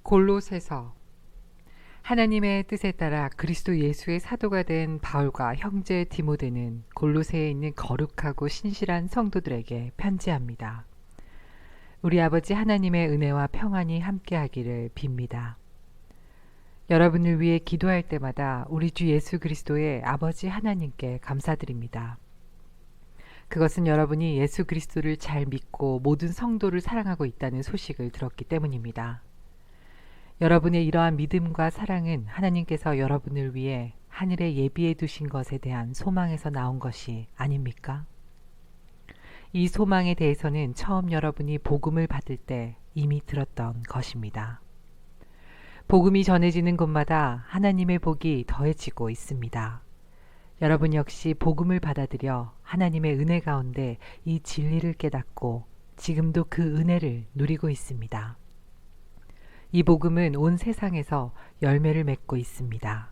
골로새서. 하나님의 뜻에 따라 그리스도 예수의 사도가 된 바울과 형제 디모데는 골로새에 있는 거룩하고 신실한 성도들에게 편지합니다. 우리 아버지 하나님의 은혜와 평안이 함께하기를 빕니다. 여러분을 위해 기도할 때마다 우리 주 예수 그리스도의 아버지 하나님께 감사드립니다. 그것은 여러분이 예수 그리스도를 잘 믿고 모든 성도를 사랑하고 있다는 소식을 들었기 때문입니다. 여러분의 이러한 믿음과 사랑은 하나님께서 여러분을 위해 하늘에 예비해 두신 것에 대한 소망에서 나온 것이 아닙니까? 이 소망에 대해서는 처음 여러분이 복음을 받을 때 이미 들었던 것입니다. 복음이 전해지는 곳마다 하나님의 복이 더해지고 있습니다. 여러분 역시 복음을 받아들여 하나님의 은혜 가운데 이 진리를 깨닫고 지금도 그 은혜를 누리고 있습니다. 이 복음은 온 세상에서 열매를 맺고 있습니다.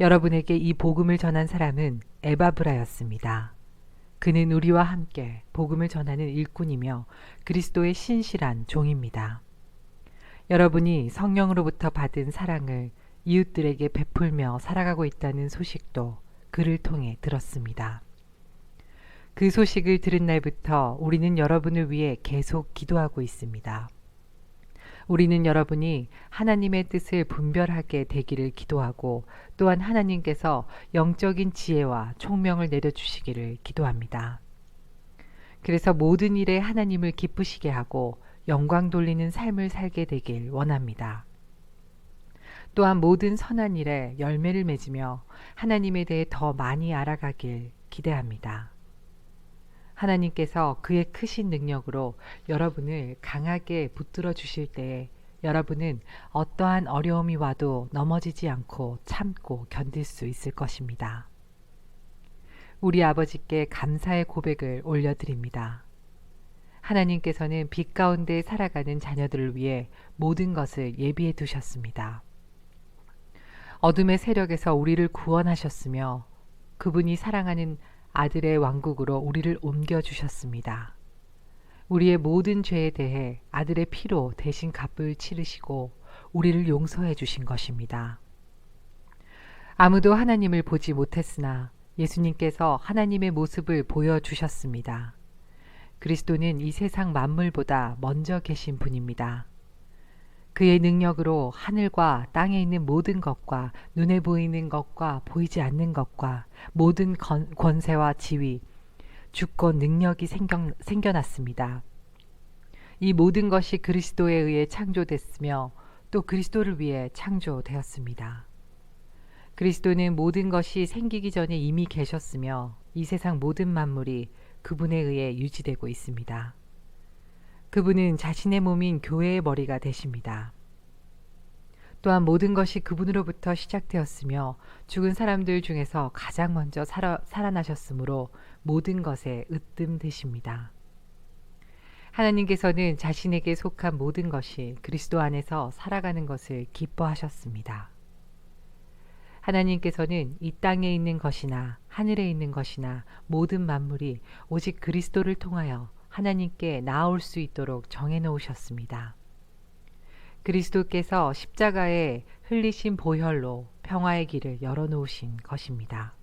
여러분에게 이 복음을 전한 사람은 에바브라였습니다. 그는 우리와 함께 복음을 전하는 일꾼이며 그리스도의 신실한 종입니다. 여러분이 성령으로부터 받은 사랑을 이웃들에게 베풀며 살아가고 있다는 소식도 그를 통해 들었습니다. 그 소식을 들은 날부터 우리는 여러분을 위해 계속 기도하고 있습니다. 우리는 여러분이 하나님의 뜻을 분별하게 되기를 기도하고 또한 하나님께서 영적인 지혜와 총명을 내려주시기를 기도합니다. 그래서 모든 일에 하나님을 기쁘시게 하고 영광 돌리는 삶을 살게 되길 원합니다. 또한 모든 선한 일에 열매를 맺으며 하나님에 대해 더 많이 알아가길 기대합니다. 하나님께서 그의 크신 능력으로 여러분을 강하게 붙들어 주실 때에 여러분은 어떠한 어려움이 와도 넘어지지 않고 참고 견딜 수 있을 것입니다. 우리 아버지께 감사의 고백을 올려드립니다. 하나님께서는 빛 가운데 살아가는 자녀들을 위해 모든 것을 예비해 두셨습니다. 어둠의 세력에서 우리를 구원하셨으며 그분이 사랑하는 아들의 왕국으로 우리를 옮겨주셨습니다. 우리의 모든 죄에 대해 아들의 피로 대신 값을 치르시고 우리를 용서해 주신 것입니다. 아무도 하나님을 보지 못했으나 예수님께서 하나님의 모습을 보여주셨습니다. 그리스도는 이 세상 만물보다 먼저 계신 분입니다. 그의 능력으로 하늘과 땅에 있는 모든 것과 눈에 보이는 것과 보이지 않는 것과 모든 권세와 지위, 주권, 능력이 생겨났습니다. 이 모든 것이 그리스도에 의해 창조됐으며 또 그리스도를 위해 창조되었습니다. 그리스도는 모든 것이 생기기 전에 이미 계셨으며 이 세상 모든 만물이 그분에 의해 유지되고 있습니다. 그분은 자신의 몸인 교회의 머리가 되십니다. 또한 모든 것이 그분으로부터 시작되었으며 죽은 사람들 중에서 가장 먼저 살아나셨으므로 모든 것에 으뜸되십니다. 하나님께서는 자신에게 속한 모든 것이 그리스도 안에서 살아가는 것을 기뻐하셨습니다. 하나님께서는 이 땅에 있는 것이나 하늘에 있는 것이나 모든 만물이 오직 그리스도를 통하여 하나님께 나아올 수 있도록 정해놓으셨습니다. 그리스도께서 십자가에 흘리신 보혈로 평화의 길을 열어놓으신 것입니다.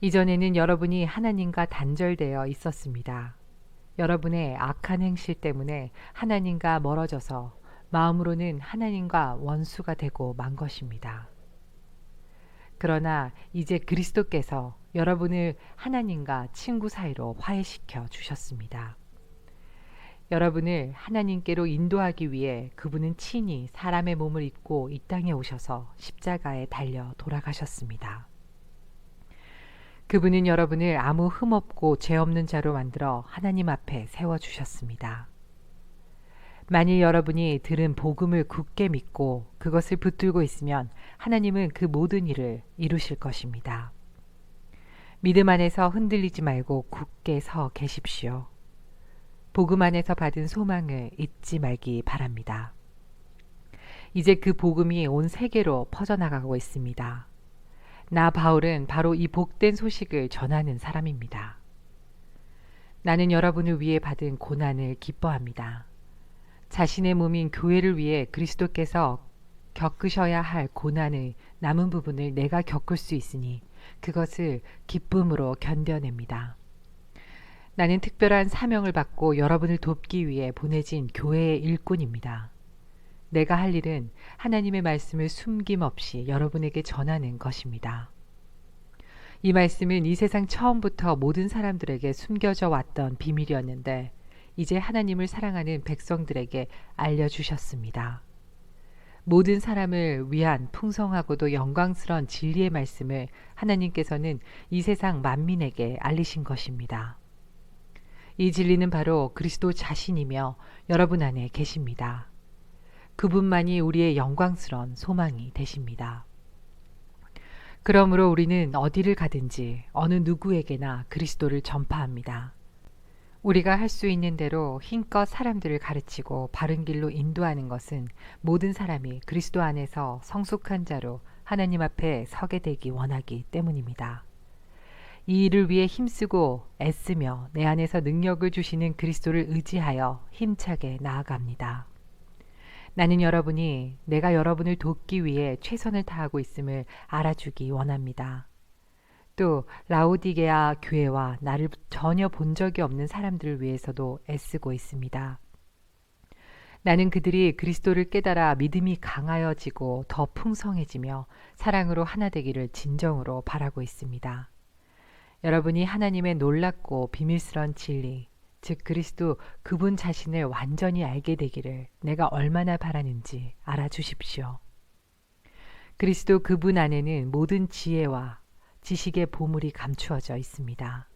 이전에는 여러분이 하나님과 단절되어 있었습니다. 여러분의 악한 행실 때문에 하나님과 멀어져서 마음으로는 하나님과 원수가 되고 만 것입니다. 그러나 이제 그리스도께서 여러분을 하나님과 친구 사이로 화해시켜 주셨습니다. 여러분을 하나님께로 인도하기 위해 그분은 친히 사람의 몸을 입고 이 땅에 오셔서 십자가에 달려 돌아가셨습니다. 그분은 여러분을 아무 흠없고 죄 없는 자로 만들어 하나님 앞에 세워주셨습니다. 만일 여러분이 들은 복음을 굳게 믿고 그것을 붙들고 있으면 하나님은 그 모든 일을 이루실 것입니다. 믿음 안에서 흔들리지 말고 굳게 서 계십시오. 복음 안에서 받은 소망을 잊지 말기 바랍니다. 이제 그 복음이 온 세계로 퍼져나가고 있습니다. 나 바울은 바로 이 복된 소식을 전하는 사람입니다. 나는 여러분을 위해 받은 고난을 기뻐합니다. 자신의 몸인 교회를 위해 그리스도께서 겪으셔야 할 고난의 남은 부분을 내가 겪을 수 있으니 그것을 기쁨으로 견뎌냅니다. 나는 특별한 사명을 받고 여러분을 돕기 위해 보내진 교회의 일꾼입니다. 내가 할 일은 하나님의 말씀을 숨김없이 여러분에게 전하는 것입니다. 이 말씀은 이 세상 처음부터 모든 사람들에게 숨겨져 왔던 비밀이었는데 이제 하나님을 사랑하는 백성들에게 알려주셨습니다. 모든 사람을 위한 풍성하고도 영광스러운 진리의 말씀을 하나님께서는 이 세상 만민에게 알리신 것입니다. 이 진리는 바로 그리스도 자신이며 여러분 안에 계십니다. 그분만이 우리의 영광스러운 소망이 되십니다. 그러므로 우리는 어디를 가든지 어느 누구에게나 그리스도를 전파합니다. 우리가 할 수 있는 대로 힘껏 사람들을 가르치고 바른 길로 인도하는 것은 모든 사람이 그리스도 안에서 성숙한 자로 하나님 앞에 서게 되기 원하기 때문입니다. 이 일을 위해 힘쓰고 애쓰며 내 안에서 능력을 주시는 그리스도를 의지하여 힘차게 나아갑니다. 나는 여러분이 내가 여러분을 돕기 위해 최선을 다하고 있음을 알아주기 원합니다. 또 라오디게아 교회와 나를 전혀 본 적이 없는 사람들을 위해서도 애쓰고 있습니다. 나는 그들이 그리스도를 깨달아 믿음이 강하여지고 더 풍성해지며 사랑으로 하나 되기를 진정으로 바라고 있습니다. 여러분이 하나님의 놀랍고 비밀스러운 진리, 즉 그리스도 그분 자신을 완전히 알게 되기를 내가 얼마나 바라는지 알아주십시오. 그리스도 그분 안에는 모든 지혜와 지식의 보물이 감추어져 있습니다.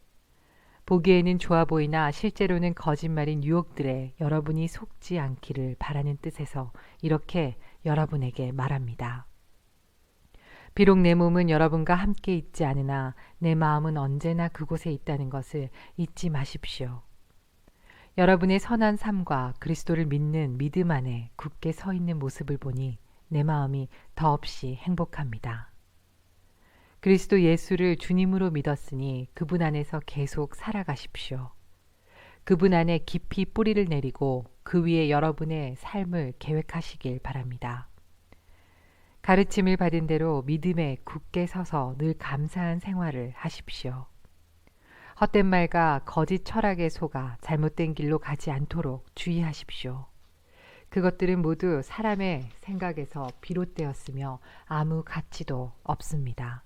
보기에는 좋아 보이나 실제로는 거짓말인 유혹들에 여러분이 속지 않기를 바라는 뜻에서 이렇게 여러분에게 말합니다. 비록 내 몸은 여러분과 함께 있지 않으나 내 마음은 언제나 그곳에 있다는 것을 잊지 마십시오. 여러분의 선한 삶과 그리스도를 믿는 믿음 안에 굳게 서 있는 모습을 보니 내 마음이 더없이 행복합니다. 그리스도 예수를 주님으로 믿었으니 그분 안에서 계속 살아가십시오. 그분 안에 깊이 뿌리를 내리고 그 위에 여러분의 삶을 계획하시길 바랍니다. 가르침을 받은 대로 믿음에 굳게 서서 늘 감사한 생활을 하십시오. 헛된 말과 거짓 철학에 속아 잘못된 길로 가지 않도록 주의하십시오. 그것들은 모두 사람의 생각에서 비롯되었으며 아무 가치도 없습니다.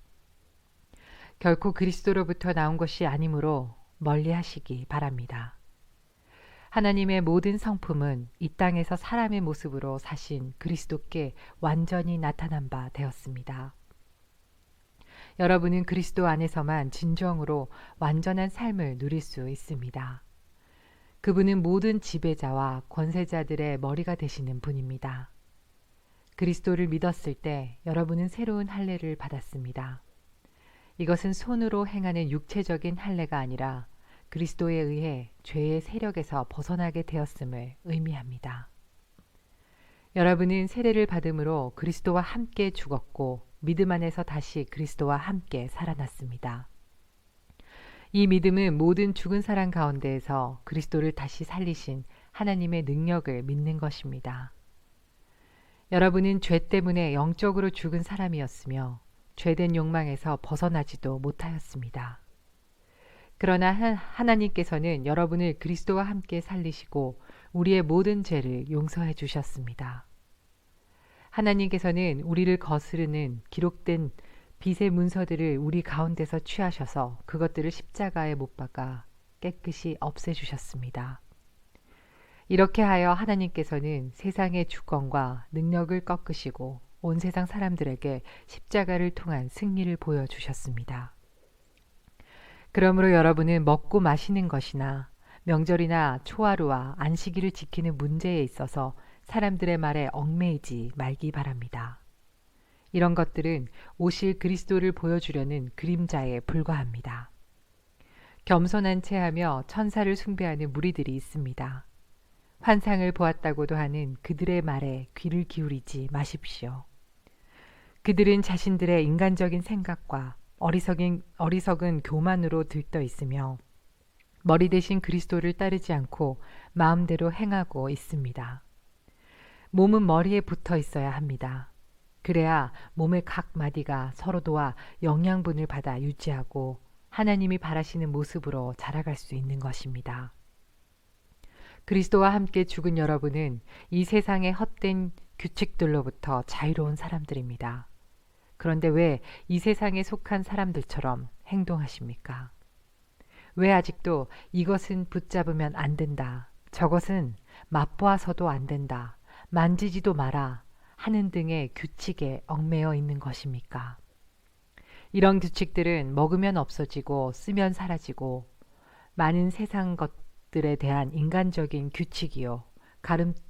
결코 그리스도로부터 나온 것이 아니므로 멀리 하시기 바랍니다. 하나님의 모든 성품은 이 땅에서 사람의 모습으로 사신 그리스도께 완전히 나타난 바 되었습니다. 여러분은 그리스도 안에서만 진정으로 완전한 삶을 누릴 수 있습니다. 그분은 모든 지배자와 권세자들의 머리가 되시는 분입니다. 그리스도를 믿었을 때 여러분은 새로운 할례를 받았습니다. 이것은 손으로 행하는 육체적인 할례가 아니라 그리스도에 의해 죄의 세력에서 벗어나게 되었음을 의미합니다. 여러분은 세례를 받음으로 그리스도와 함께 죽었고 믿음 안에서 다시 그리스도와 함께 살아났습니다. 이 믿음은 모든 죽은 사람 가운데에서 그리스도를 다시 살리신 하나님의 능력을 믿는 것입니다. 여러분은 죄 때문에 영적으로 죽은 사람이었으며 죄된 욕망에서 벗어나지도 못하였습니다. 그러나 하나님께서는 여러분을 그리스도와 함께 살리시고 우리의 모든 죄를 용서해 주셨습니다. 하나님께서는 우리를 거스르는 기록된 빚의 문서들을 우리 가운데서 취하셔서 그것들을 십자가에 못 박아 깨끗이 없애주셨습니다. 이렇게 하여 하나님께서는 세상의 주권과 능력을 꺾으시고 온 세상 사람들에게 십자가를 통한 승리를 보여주셨습니다. 그러므로 여러분은 먹고 마시는 것이나 명절이나 초하루와 안식일을 지키는 문제에 있어서 사람들의 말에 얽매이지 말기 바랍니다. 이런 것들은 오실 그리스도를 보여주려는 그림자에 불과합니다. 겸손한 체하며 천사를 숭배하는 무리들이 있습니다. 환상을 보았다고도 하는 그들의 말에 귀를 기울이지 마십시오. 그들은 자신들의 인간적인 생각과 어리석은 교만으로 들떠 있으며 머리 대신 그리스도를 따르지 않고 마음대로 행하고 있습니다. 몸은 머리에 붙어 있어야 합니다. 그래야 몸의 각 마디가 서로 도와 영양분을 받아 유지하고 하나님이 바라시는 모습으로 자라갈 수 있는 것입니다. 그리스도와 함께 죽은 여러분은 이 세상의 헛된 규칙들로부터 자유로운 사람들입니다. 그런데 왜 이 세상에 속한 사람들처럼 행동하십니까? 왜 아직도 이것은 붙잡으면 안 된다, 저것은 맛보아서도 안 된다, 만지지도 마라 하는 등의 규칙에 얽매여 있는 것입니까? 이런 규칙들은 먹으면 없어지고 쓰면 사라지고 많은 세상 것들에 대한 인간적인 규칙이요,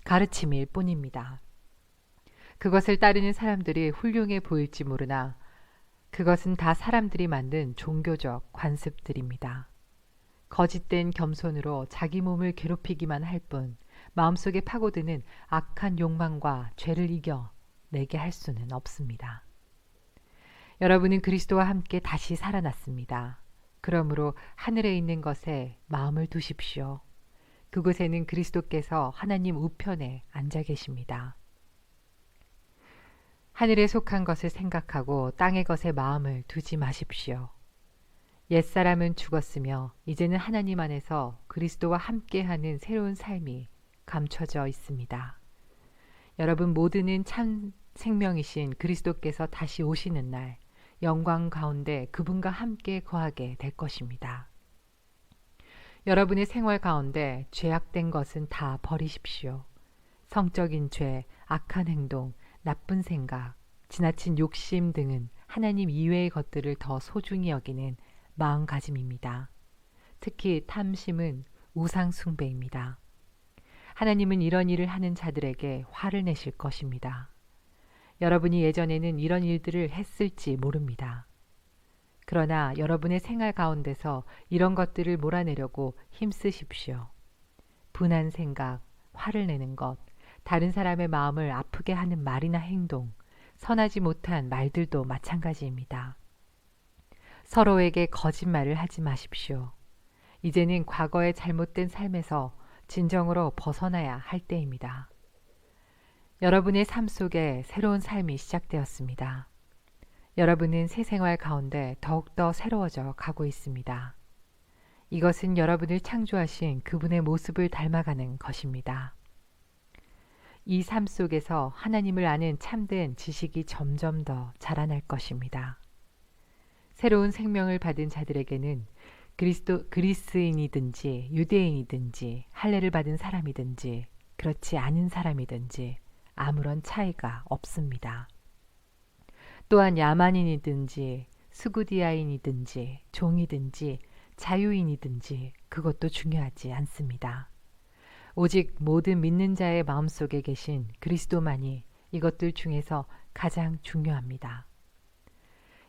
가르침일 뿐입니다. 그것을 따르는 사람들이 훌륭해 보일지 모르나 그것은 다 사람들이 만든 종교적 관습들입니다. 거짓된 겸손으로 자기 몸을 괴롭히기만 할 뿐 마음속에 파고드는 악한 욕망과 죄를 이겨 내게 할 수는 없습니다. 여러분은 그리스도와 함께 다시 살아났습니다. 그러므로 하늘에 있는 것에 마음을 두십시오. 그곳에는 그리스도께서 하나님 우편에 앉아 계십니다. 하늘에 속한 것을 생각하고 땅의 것에 마음을 두지 마십시오. 옛사람은 죽었으며 이제는 하나님 안에서 그리스도와 함께하는 새로운 삶이 감춰져 있습니다. 여러분 모두는 참 생명이신 그리스도께서 다시 오시는 날 영광 가운데 그분과 함께 거하게 될 것입니다. 여러분의 생활 가운데 죄악된 것은 다 버리십시오. 성적인 죄, 악한 행동, 나쁜 생각, 지나친 욕심 등은 하나님 이외의 것들을 더 소중히 여기는 마음가짐입니다. 특히 탐심은 우상 숭배입니다. 하나님은 이런 일을 하는 자들에게 화를 내실 것입니다. 여러분이 예전에는 이런 일들을 했을지 모릅니다. 그러나 여러분의 생활 가운데서 이런 것들을 몰아내려고 힘쓰십시오. 분한 생각, 화를 내는 것, 다른 사람의 마음을 아프게 하는 말이나 행동, 선하지 못한 말들도 마찬가지입니다. 서로에게 거짓말을 하지 마십시오. 이제는 과거의 잘못된 삶에서 진정으로 벗어나야 할 때입니다. 여러분의 삶 속에 새로운 삶이 시작되었습니다. 여러분은 새 생활 가운데 더욱더 새로워져 가고 있습니다. 이것은 여러분을 창조하신 그분의 모습을 닮아가는 것입니다. 이 삶 속에서 하나님을 아는 참된 지식이 점점 더 자라날 것입니다. 새로운 생명을 받은 자들에게는 그리스인이든지 유대인이든지 할례를 받은 사람이든지 그렇지 않은 사람이든지 아무런 차이가 없습니다. 또한 야만인이든지 스구디아인이든지 종이든지 자유인이든지 그것도 중요하지 않습니다. 오직 모든 믿는 자의 마음속에 계신 그리스도만이 이것들 중에서 가장 중요합니다.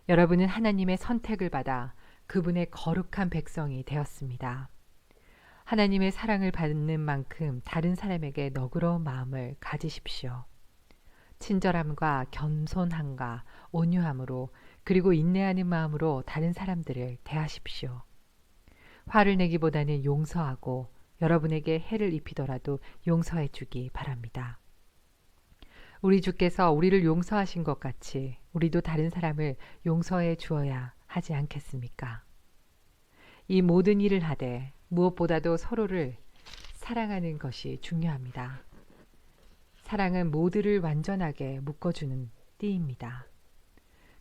여러분은 하나님의 선택을 받아 그분의 거룩한 백성이 되었습니다. 하나님의 사랑을 받는 만큼 다른 사람에게 너그러운 마음을 가지십시오. 친절함과 겸손함과 온유함으로 그리고 인내하는 마음으로 다른 사람들을 대하십시오. 화를 내기보다는 용서하고 여러분에게 해를 입히더라도 용서해 주기 바랍니다. 우리 주께서 우리를 용서하신 것 같이 우리도 다른 사람을 용서해 주어야 하지 않겠습니까? 이 모든 일을 하되 무엇보다도 서로를 사랑하는 것이 중요합니다. 사랑은 모두를 완전하게 묶어주는 띠입니다.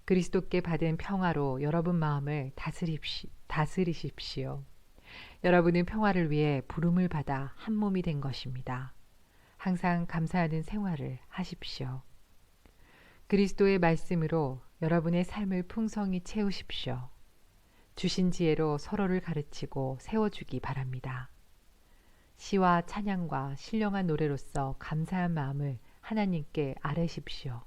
그리스도께 받은 평화로 여러분 마음을 다스리십시오. 여러분은 평화를 위해 부름을 받아 한 몸이 된 것입니다. 항상 감사하는 생활을 하십시오. 그리스도의 말씀으로 여러분의 삶을 풍성히 채우십시오. 주신 지혜로 서로를 가르치고 세워주기 바랍니다. 시와 찬양과 신령한 노래로서 감사한 마음을 하나님께 아뢰십시오.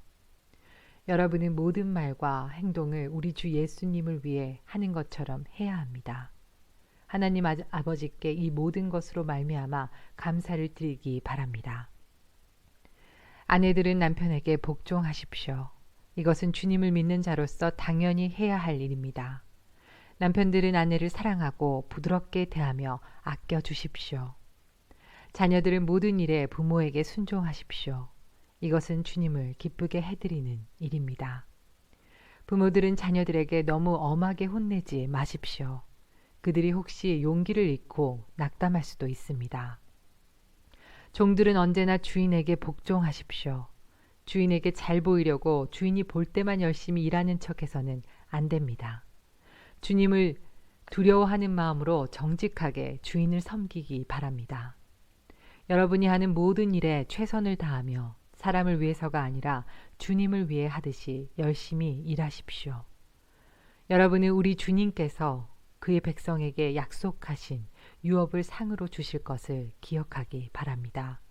여러분은 모든 말과 행동을 우리 주 예수님을 위해 하는 것처럼 해야 합니다. 하나님 아버지께 이 모든 것으로 말미암아 감사를 드리기 바랍니다. 아내들은 남편에게 복종하십시오. 이것은 주님을 믿는 자로서 당연히 해야 할 일입니다. 남편들은 아내를 사랑하고 부드럽게 대하며 아껴 주십시오. 자녀들은 모든 일에 부모에게 순종하십시오. 이것은 주님을 기쁘게 해드리는 일입니다. 부모들은 자녀들에게 너무 엄하게 혼내지 마십시오. 그들이 혹시 용기를 잃고 낙담할 수도 있습니다. 종들은 언제나 주인에게 복종하십시오. 주인에게 잘 보이려고 주인이 볼 때만 열심히 일하는 척해서는 안 됩니다. 주님을 두려워하는 마음으로 정직하게 주인을 섬기기 바랍니다. 여러분이 하는 모든 일에 최선을 다하며 사람을 위해서가 아니라 주님을 위해 하듯이 열심히 일하십시오. 여러분은 우리 주님께서 그의 백성에게 약속하신 유업을 상으로 주실 것을 기억하기 바랍니다.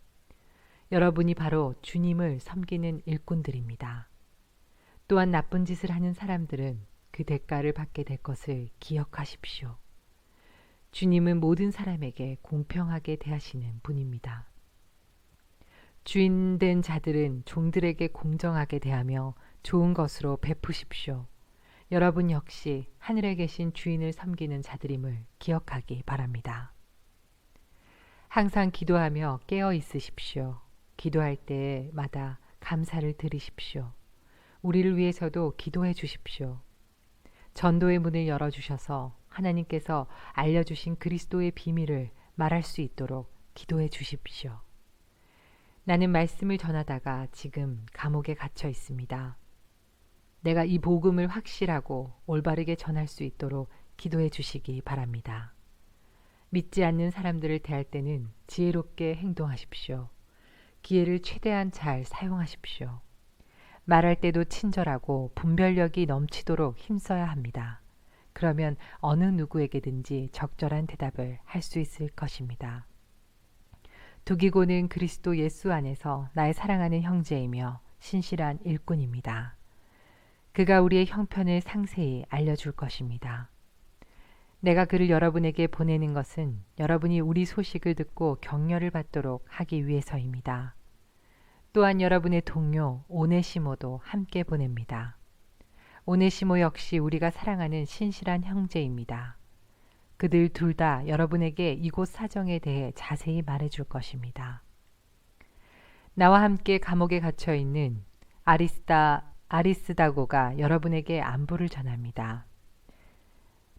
여러분이 바로 주님을 섬기는 일꾼들입니다. 또한 나쁜 짓을 하는 사람들은 그 대가를 받게 될 것을 기억하십시오. 주님은 모든 사람에게 공평하게 대하시는 분입니다. 주인된 자들은 종들에게 공정하게 대하며 좋은 것으로 베푸십시오. 여러분 역시 하늘에 계신 주인을 섬기는 자들임을 기억하기 바랍니다. 항상 기도하며 깨어 있으십시오. 기도할 때마다 감사를 드리십시오. 우리를 위해서도 기도해 주십시오. 전도의 문을 열어주셔서 하나님께서 알려주신 그리스도의 비밀을 말할 수 있도록 기도해 주십시오. 나는 말씀을 전하다가 지금 감옥에 갇혀 있습니다. 내가 이 복음을 확실하고 올바르게 전할 수 있도록 기도해 주시기 바랍니다. 믿지 않는 사람들을 대할 때는 지혜롭게 행동하십시오. 기회를 최대한 잘 사용하십시오. 말할 때도 친절하고 분별력이 넘치도록 힘써야 합니다. 그러면 어느 누구에게든지 적절한 대답을 할 수 있을 것입니다. 두기고는 그리스도 예수 안에서 나의 사랑하는 형제이며 신실한 일꾼입니다. 그가 우리의 형편을 상세히 알려줄 것입니다. 내가 그를 여러분에게 보내는 것은 여러분이 우리 소식을 듣고 격려를 받도록 하기 위해서입니다. 또한 여러분의 동료 오네시모도 함께 보냅니다. 오네시모 역시 우리가 사랑하는 신실한 형제입니다. 그들 둘 다 여러분에게 이곳 사정에 대해 자세히 말해줄 것입니다. 나와 함께 감옥에 갇혀 있는 아리스다고가 여러분에게 안부를 전합니다.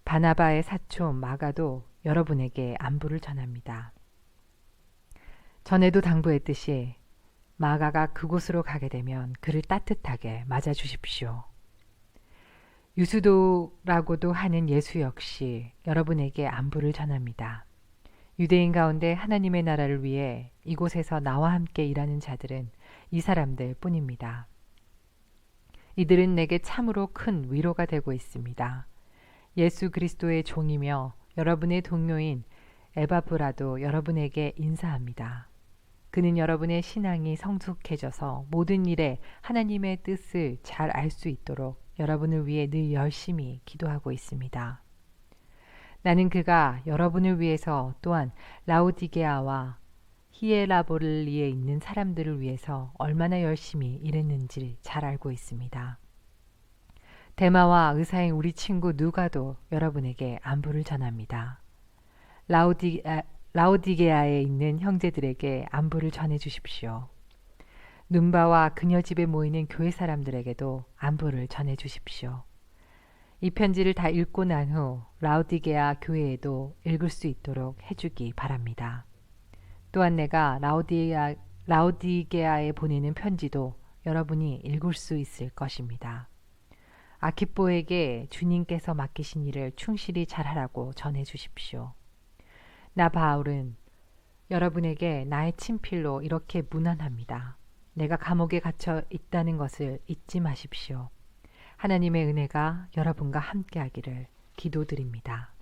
바나바의 사촌 마가도 여러분에게 안부를 전합니다. 전에도 당부했듯이 마가가 그곳으로 가게 되면 그를 따뜻하게 맞아주십시오. 유수도라고도 하는 예수 역시 여러분에게 안부를 전합니다. 유대인 가운데 하나님의 나라를 위해 이곳에서 나와 함께 일하는 자들은 이 사람들 뿐입니다. 이들은 내게 참으로 큰 위로가 되고 있습니다. 예수 그리스도의 종이며 여러분의 동료인 에바브라도 여러분에게 인사합니다. 그는 여러분의 신앙이 성숙해져서 모든 일에 하나님의 뜻을 잘 알 수 있도록 여러분을 위해 늘 열심히 기도하고 있습니다. 나는 그가 여러분을 위해서 또한 라오디게아와 히에라볼리에 있는 사람들을 위해서 얼마나 열심히 일했는지 잘 알고 있습니다. 데마와 의사인 우리 친구 누가도 여러분에게 안부를 전합니다. 라오디게아에 있는 형제들에게 안부를 전해 주십시오. 눈바와 그녀 집에 모이는 교회 사람들에게도 안부를 전해 주십시오. 이 편지를 다 읽고 난 후 라오디게아 교회에도 읽을 수 있도록 해주기 바랍니다. 또한 내가 라오디게아에 보내는 편지도 여러분이 읽을 수 있을 것입니다. 아키뽀에게 주님께서 맡기신 일을 충실히 잘하라고 전해 주십시오. 나 바울은 여러분에게 나의 친필로 이렇게 문안합니다. 내가 감옥에 갇혀 있다는 것을 잊지 마십시오. 하나님의 은혜가 여러분과 함께하기를 기도드립니다.